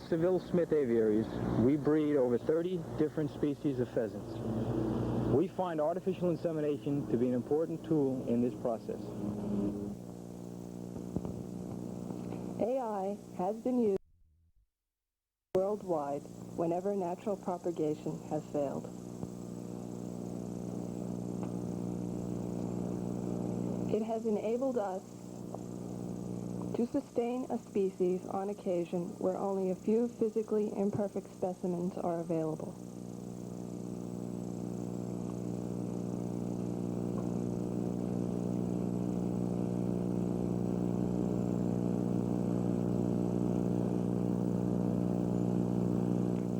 Sivelle Smith Aviaries, we breed over 30 different species of pheasants. We find artificial insemination to be an important tool in this process. AI has been used worldwide whenever natural propagation has failed. It has enabled us to sustain a species on occasion where only a few physically imperfect specimens are available.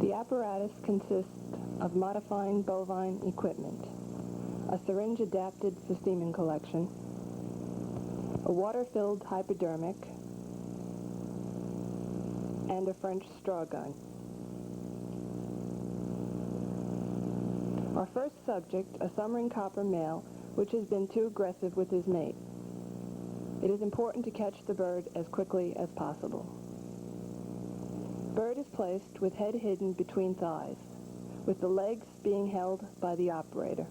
The apparatus consists of modifying bovine equipment, a syringe adapted for semen collection, a water-filled hypodermic, and a French straw gun. Our first subject, a summering copper male, which has been too aggressive with his mate. It is important to catch the bird as quickly as possible. Bird is placed with head hidden between thighs, with the legs being held by the operator.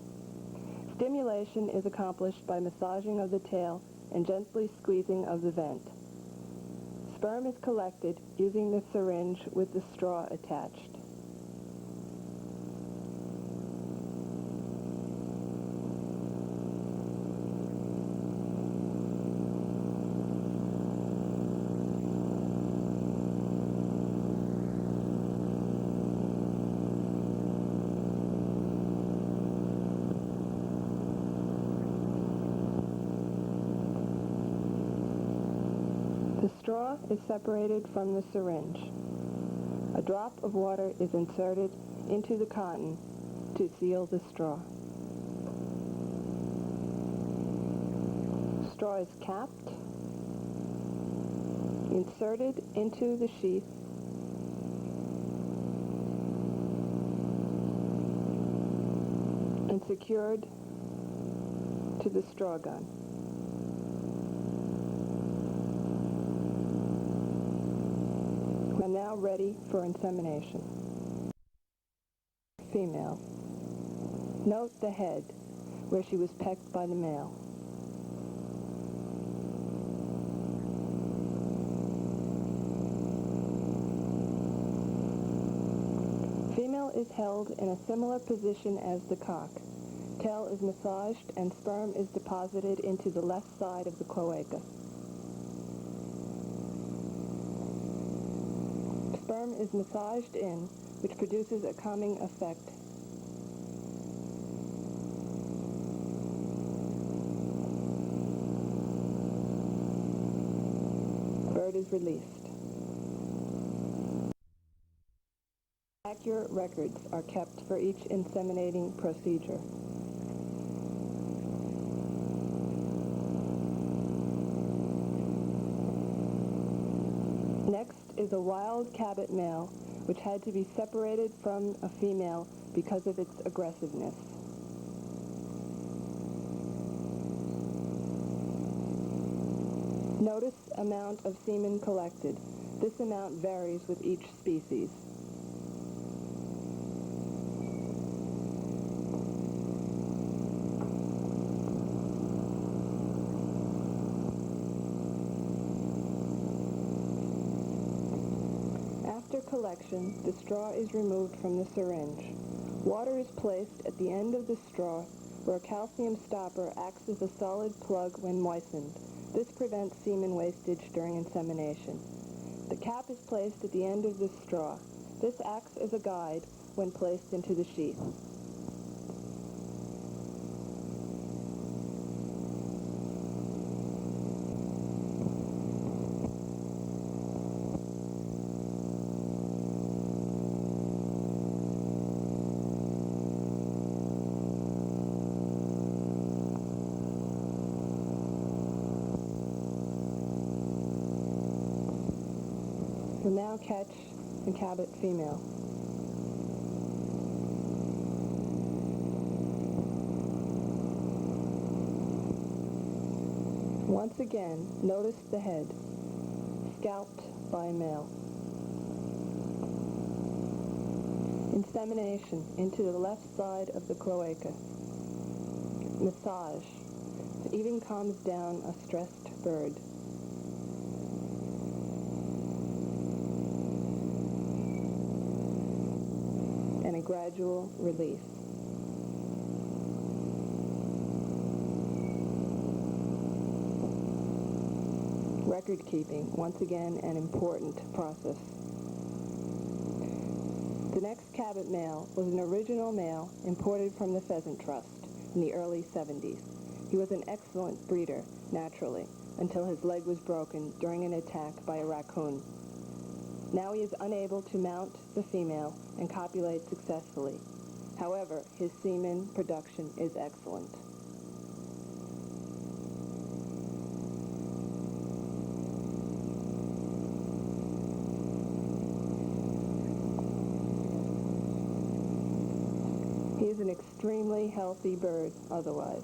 Stimulation is accomplished by massaging of the tail and gently squeezing of the vent. Sperm is collected using the syringe with the straw attached. The straw is separated from the syringe. A drop of water is inserted into the cotton to seal the straw. Straw is capped, inserted into the sheath, and secured to the straw gun. We're now ready for insemination. Female. Note the head, where she was pecked by the male. Female is held in a similar position as the cock. Tail is massaged and sperm is deposited into the left side of the cloaca. Sperm is massaged in, which produces a calming effect. Bird is released. Accurate records are kept for each inseminating procedure. Next is a wild cabot male, which had to be separated from a female because of its aggressiveness. Notice amount of semen collected. This amount varies with each species. After collection, the straw is removed from the syringe. Water is placed at the end of the straw, where a calcium stopper acts as a solid plug when moistened. This prevents semen wastage during insemination. The cap is placed at the end of the straw. This acts as a guide when placed into the sheath. We'll now catch the cabot female. Once again, notice the head, scalped by male. Insemination into the left side of the cloaca. Massage. It even calms down a stressed bird. And a gradual release. Record keeping, once again, an important process. The next Cabot male was an original male imported from the Pheasant Trust in the early 70s. He was an excellent breeder, naturally, until his leg was broken during an attack by a raccoon. Now he is unable to mount the female and copulate successfully. However, his semen production is excellent. He is an extremely healthy bird otherwise.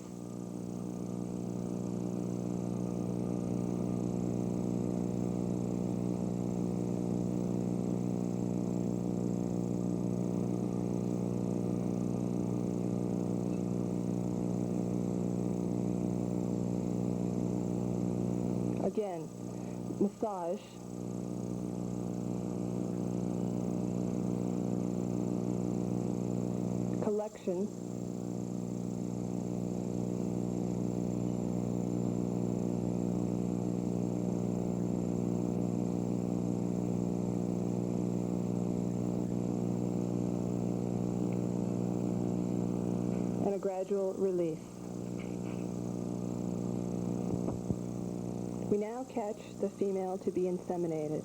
Again, massage. Collection. And a gradual release. We now catch the female to be inseminated.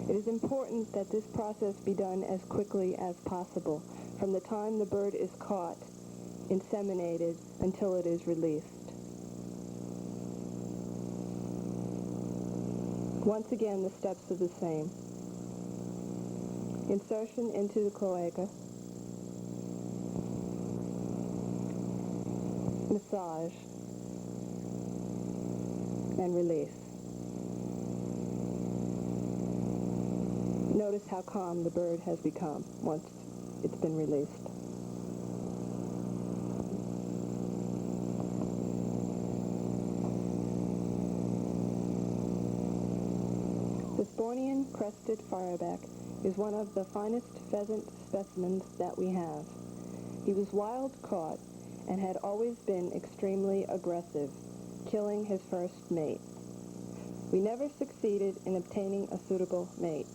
It is important that this process be done as quickly as possible, from the time the bird is caught, inseminated, until it is released. Once again, the steps are the same. Insertion into the cloaca. Massage. And release. Notice how calm the bird has become once it's been released. The Spornian crested fireback is one of the finest pheasant specimens that we have. He was wild caught and had always been extremely aggressive, killing his first mate. We never succeeded in obtaining a suitable mate.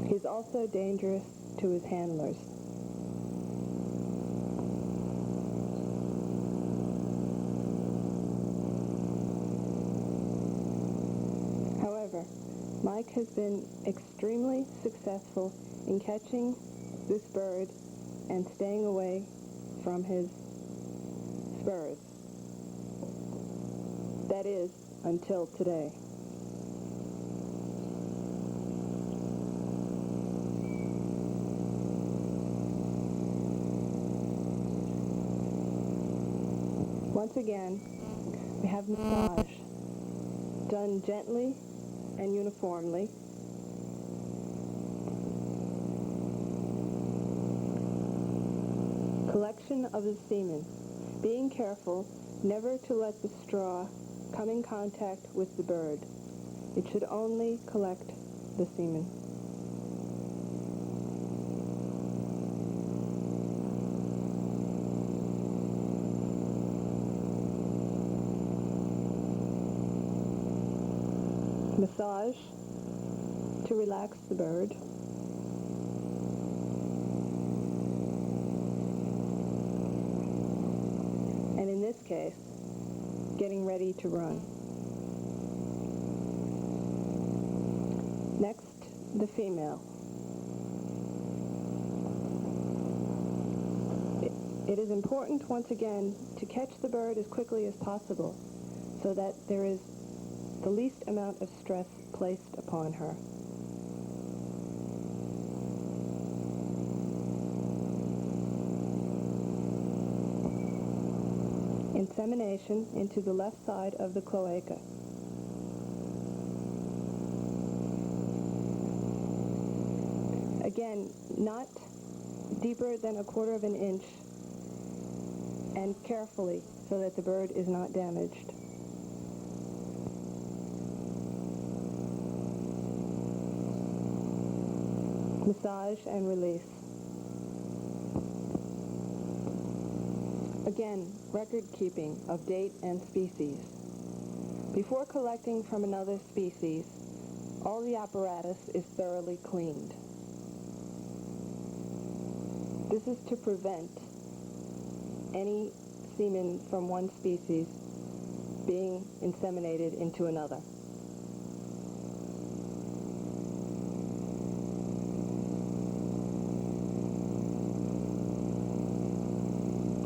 He's also dangerous to his handlers. However, Mike has been extremely successful in catching this bird and staying away from his spurs. That is, until today. Once again, we have massage, done gently and uniformly. Collection of the semen, being careful never to let the straw come in contact with the bird. It should only collect the semen. Massage to relax the bird. And in this case, getting ready to run. Next, the female. It is important, once again, to catch the bird as quickly as possible so that there is the least amount of stress placed upon her. insemination into the left side of the cloaca. Again, not deeper than 1/4 of an inch, and carefully so that the bird is not damaged. Massage and release. Again, record keeping of date and species. Before collecting from another species, all the apparatus is thoroughly cleaned. This is to prevent any semen from one species being inseminated into another.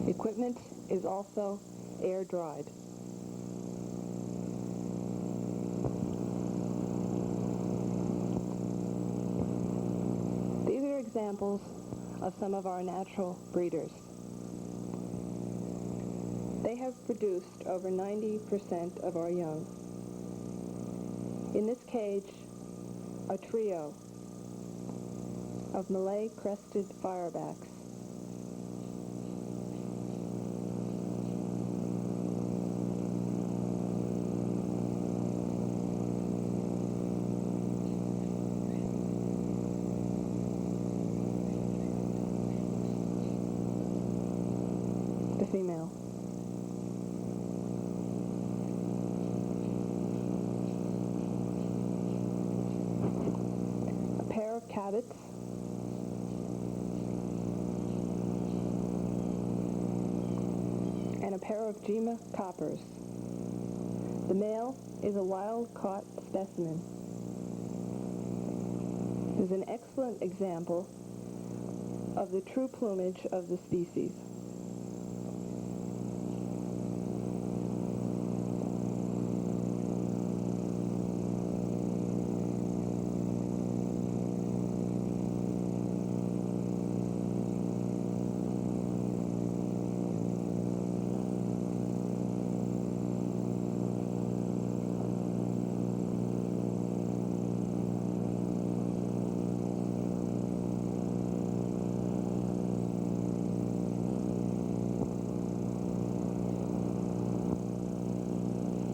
Equipment is also air dried. These are examples of some of our natural breeders. They have produced over 90% of our young. In this cage, a trio of Malay crested firebacks. The female. A pair of cabots. And a pair of Jima coppers. The male is a wild-caught specimen. It is an excellent example of the true plumage of the species.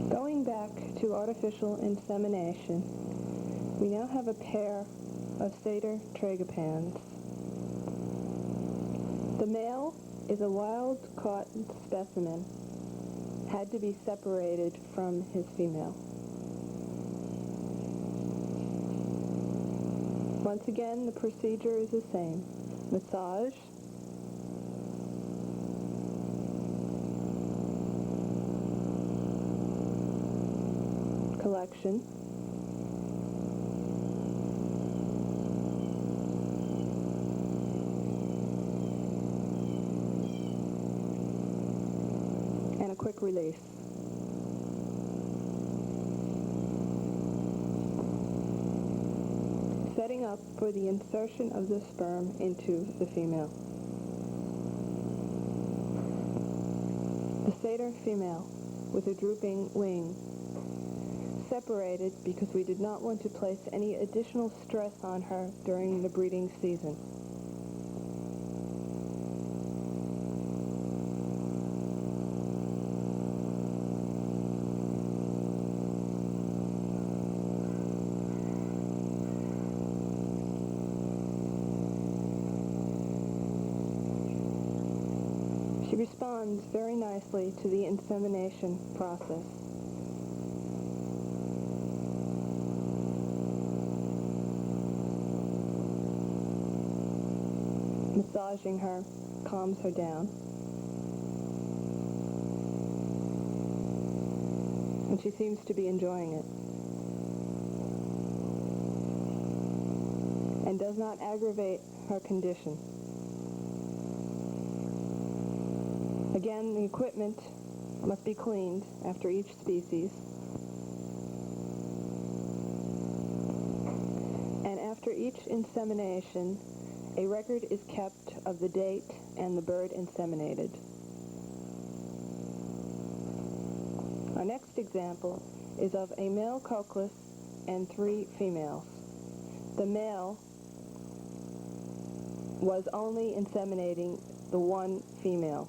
Going back to artificial insemination, we now have a pair of satyr tragopans. The male is a wild-caught specimen, had to be separated from his female. Once again, the procedure is the same. Massage, collection, and a quick release. Setting up for the insertion of the sperm into the female. The satyr female with a drooping wing, separated because we did not want to place any additional stress on her during the breeding season. She responds very nicely to the insemination process. Massaging her calms her down. And she seems to be enjoying it. And does not aggravate her condition. Again, the equipment must be cleaned after each species. And after each insemination, a record is kept of the date and the bird inseminated. next example is of a male cochless and 3 females. The male was only inseminating the 1 female.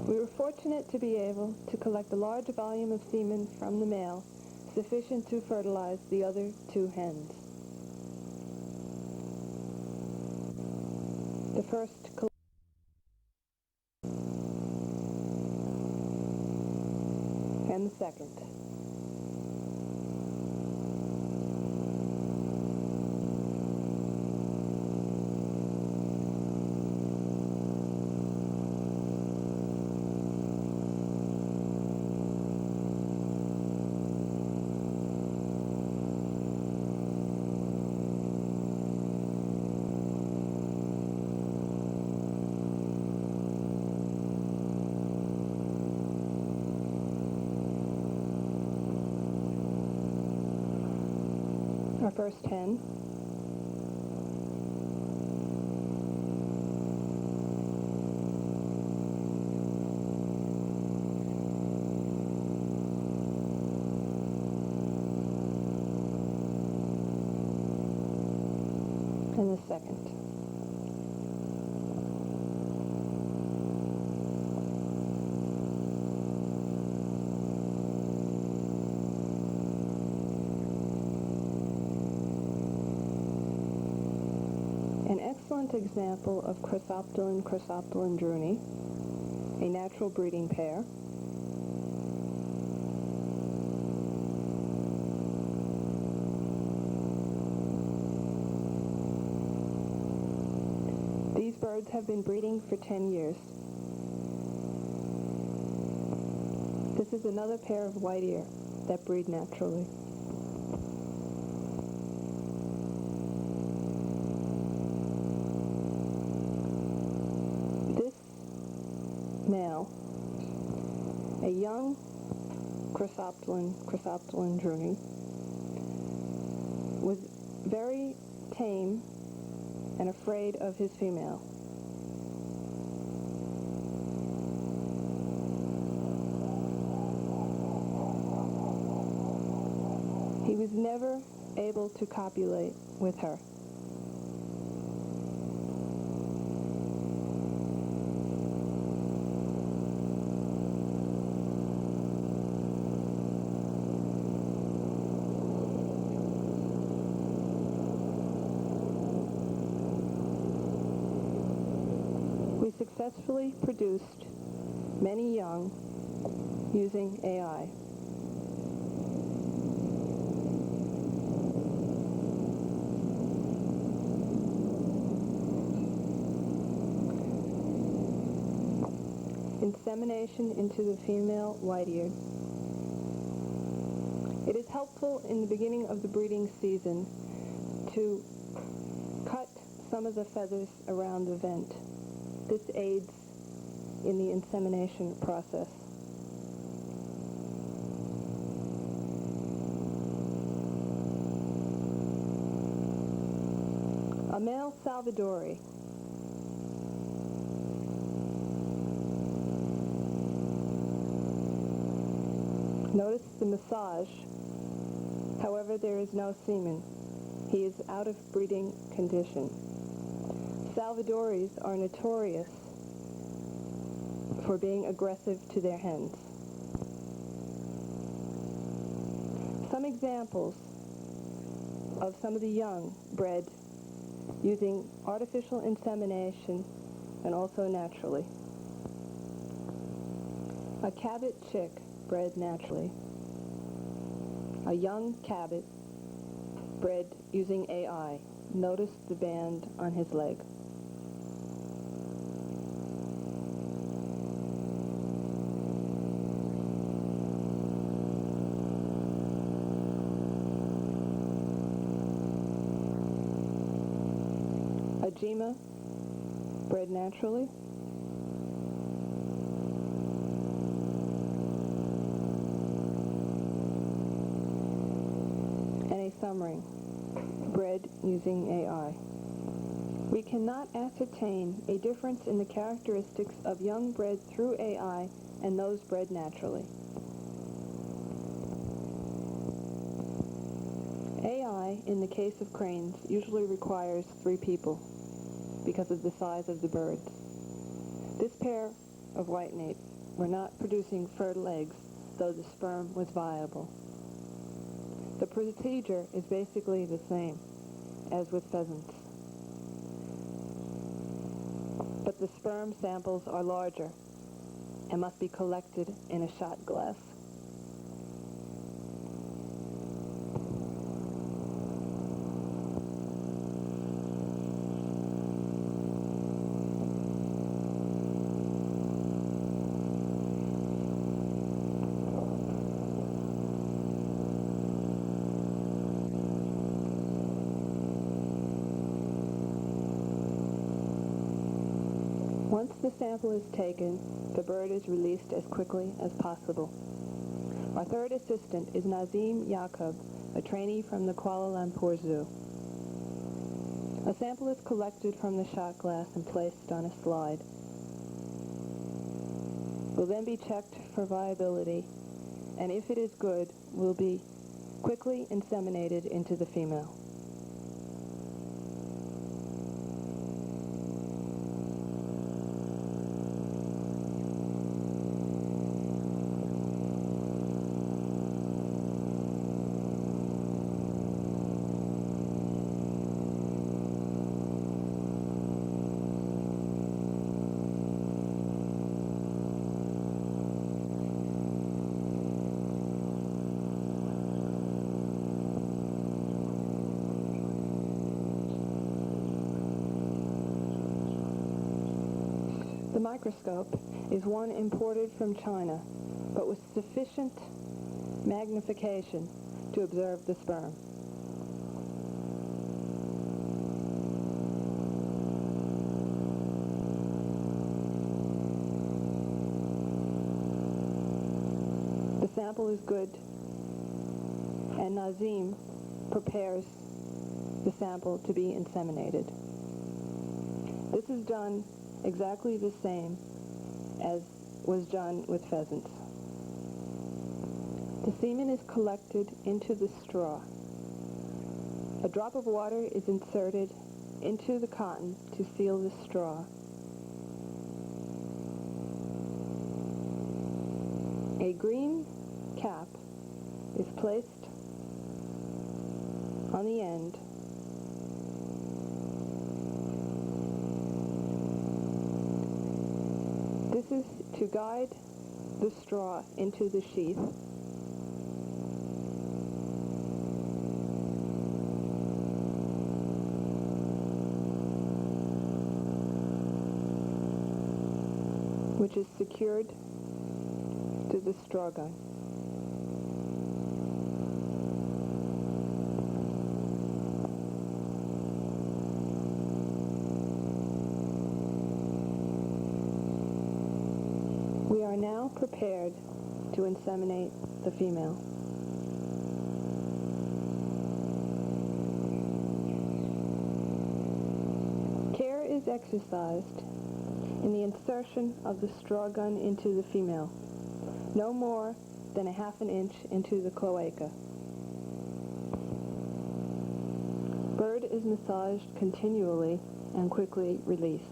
We were fortunate to be able to collect a large volume of semen from the male, sufficient to fertilize the other 2 hens. The first and the second. Our first hen. And the second. An excellent example of Chrysoptilon druni, a natural breeding pair. These birds have been breeding for 10 years. This is another pair of white ear that breed naturally. Male, a young Chrysoptilon druni, was very tame and afraid of his female. He was never able to copulate with her. We successfully produced many young using AI. Insemination into the female white-eared. It is helpful in the beginning of the breeding season to cut some of the feathers around the vent. This aids in the insemination process. A male Salvadori. Notice the massage. However, there is no semen. He is out of breeding condition. Salvadoris are notorious for being aggressive to their hens. Some examples of some of the young bred using artificial insemination and also naturally. A cabot chick bred naturally. A young cabot bred using AI. Notice the band on his leg. A Jima bred naturally. And a thumb ring bred using AI. We cannot ascertain a difference in the characteristics of young bred through AI and those bred naturally. AI, in the case of cranes, usually requires 3 people because of the size of the birds. This pair of whitenates were not producing fertile eggs, though the sperm was viable. The procedure is basically the same as with pheasants, but the sperm samples are larger and must be collected in a shot glass. Once the sample is taken, the bird is released as quickly as possible. Our third assistant is Nazim Yaqub, a trainee from the Kuala Lumpur Zoo. A sample is collected from the shot glass and placed on a slide. Will then be checked for viability, and if it is good, will be quickly inseminated into the female. The microscope is one imported from China, but with sufficient magnification to observe the sperm. The sample is good, and Nazim prepares the sample to be inseminated. This is done exactly the same as was done with pheasants. The semen is collected into the straw. A drop of water is inserted into the cotton to seal the straw. A green cap is placed on the end This is to guide the straw into the sheath. Which is secured to the straw gun. We are now prepared to inseminate the female. Care is exercised in the insertion of the straw gun into the female, no more than a half an inch into the cloaca. Bird is massaged continually and quickly released.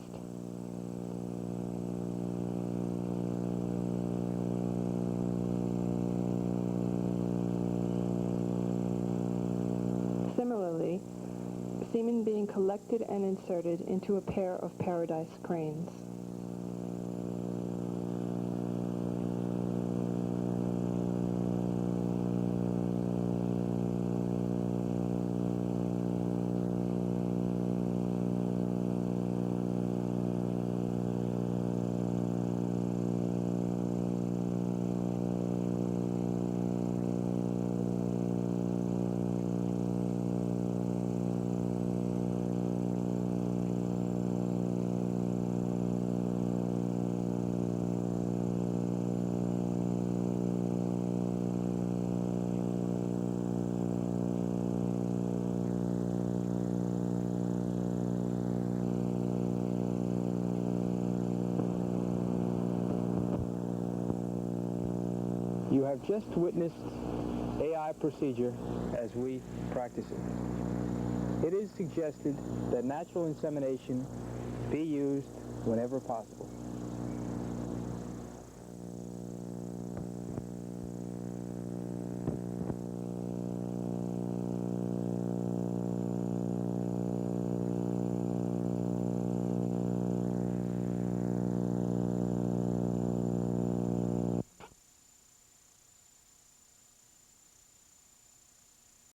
Similarly, semen being collected and inserted into a pair of paradise cranes. You have just witnessed AI procedure as we practice it. It is suggested that natural insemination be used whenever possible.